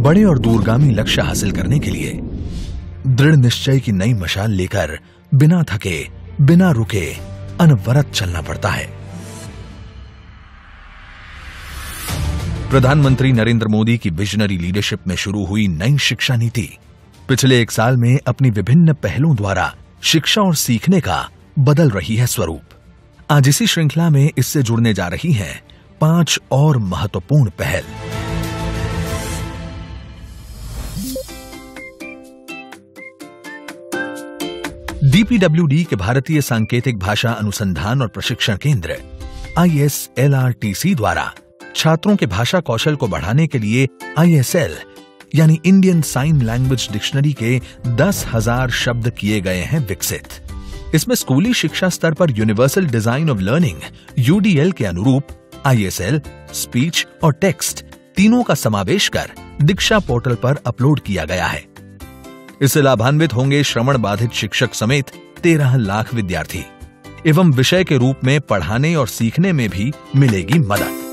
बड़े और दूरगामी लक्ष्य हासिल करने के लिए दृढ़ निश्चय की नई मशाल लेकर बिना थके, बिना रुके अनवरत चलना पड़ता है। प्रधानमंत्री नरेंद्र मोदी की विजनरी लीडरशिप में शुरू हुई नई शिक्षा नीति पिछले 1 साल में अपनी विभिन्न पहलों द्वारा शिक्षा और सीखने का बदल रही है स्वरूप। आज इसी श्रृंखला में इससे जुड़ने जा रही हैं 5 और महत्वपूर्ण पहल। डीपीडब्ल्यूडी के भारतीय सांकेतिक भाषा अनुसंधान और प्रशिक्षण केंद्र ISLRTC द्वारा छात्रों के भाषा कौशल को बढ़ाने के लिए ISL यानी इंडियन साइन लैंग्वेज डिक्शनरी के 10,000 शब्द किए गए हैं विकसित। इसमें स्कूली शिक्षा स्तर पर universal design of learning UDL के अनुरूप ISL, स्पीच और टेक्स्ट तीनों का समावेश कर दीक्षा पोर्टल पर अपलोड किया गया है। इससे लाभान्वित होंगे श्रवण बाधित शिक्षक समेत 13 लाख विद्यार्थी एवं विषय के रूप में पढ़ाने और सीखने में भी मिलेगी मदद।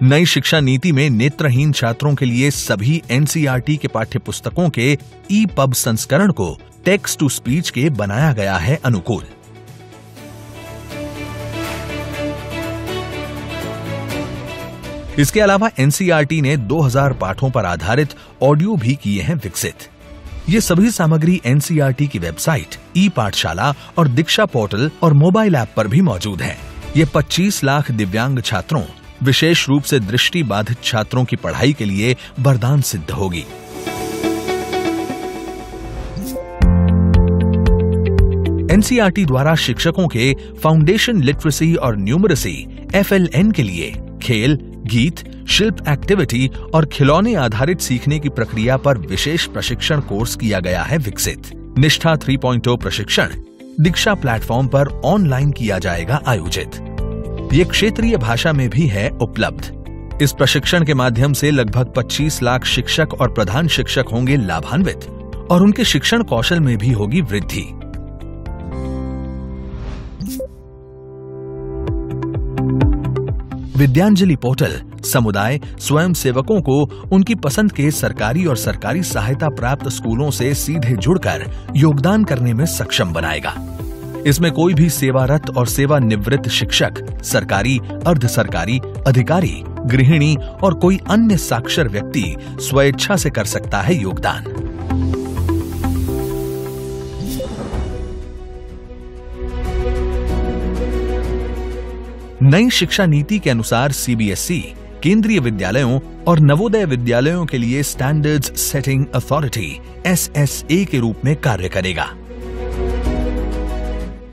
नई शिक्षा नीति में नेत्रहीन छात्रों के लिए सभी NCERT के पाठ्य पुस्तकों के EPUB संस्करण को टेक्स्ट टू स्पीच के बनाया गया है अनुकूल। इसके अलावा NCERT ने 2000 पाठों पर आधारित ऑडियो भी किए हैं विकसित। ये सभी सामग्री NCERT की वेबसाइट, ई-पाठशाला और दीक्षा पोर्टल और मोबाइल ऐप पर भी मौजूद है। ये 25 लाख दिव्यांग छात्रों, विशेष रूप से दृष्टि बाधित छात्रों की पढ़ाई के लिए वरदान सिद्ध होगी। NCERT द्वारा शिक्षकों के फाउंडेशन लिटरेसी और न्यूमरेसी FLN के लिए खेल, गीत, शिल्प एक्टिविटी और खिलौने आधारित सीखने की प्रक्रिया पर विशेष प्रशिक्षण कोर्स किया गया है विकसित। निष्ठा 3.0 प्रशिक्षण दीक्षा प्लेटफॉर्म पर ऑनलाइन किया जाएगा आयोजित। ये क्षेत्रीय भाषा में भी है उपलब्ध। इस प्रशिक्षण के माध्यम से लगभग 25 लाख शिक्षक और प्रधान शिक्षक होंगे लाभान्वित और उनके शिक्षण कौशल में भी होगी वृद्धि। विद्यांजलि पोर्टल समुदाय स्वयं सेवकों को उनकी पसंद के सरकारी और सरकारी सहायता प्राप्त स्कूलों से सीधे जुड़कर योगदान करने में सक्षम बनाएगा। इसमें कोई भी सेवारत और सेवानिवृत्त शिक्षक, सरकारी, अर्ध सरकारी, अधिकारी, गृहिणी और कोई अन्य साक्षर व्यक्ति स्वेच्छा से कर सकता है योगदान। नई शिक्षा नीति के अनुसार CBSE केंद्रीय विद्यालयों और नवोदय विद्यालयों के लिए स्टैंडर्ड्स सेटिंग अथॉरिटी SSA के रूप में कार्य करेगा।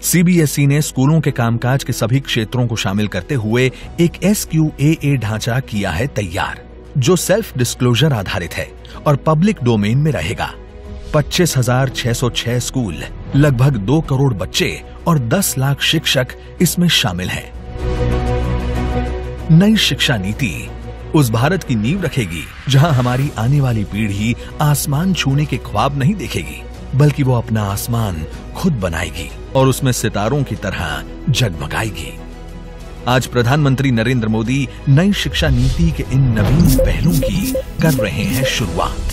CBSE ने स्कूलों के कामकाज के सभी क्षेत्रों को शामिल करते हुए एक SQAA ढांचा किया है तैयार, जो सेल्फ डिस्क्लोजर आधारित है और पब्लिक डोमेन में रहेगा। 25,606 स्कूल, लगभग 2 करोड़ बच्चे और 10 लाख शिक्षक इसमें शामिल हैं। नई शिक्षा नीति उस भारत की नींव रखेगी जहां हमारी आने वाली पीढ़ी आसमान छूने के ख्वाब नहीं देखेगी, बल्कि वो अपना आसमान खुद बनाएगी और उसमें सितारों की तरह जगमगाएगी। आज प्रधानमंत्री नरेंद्र मोदी नई शिक्षा नीति के इन नवीन पहलों की कर रहे हैं शुरुआत।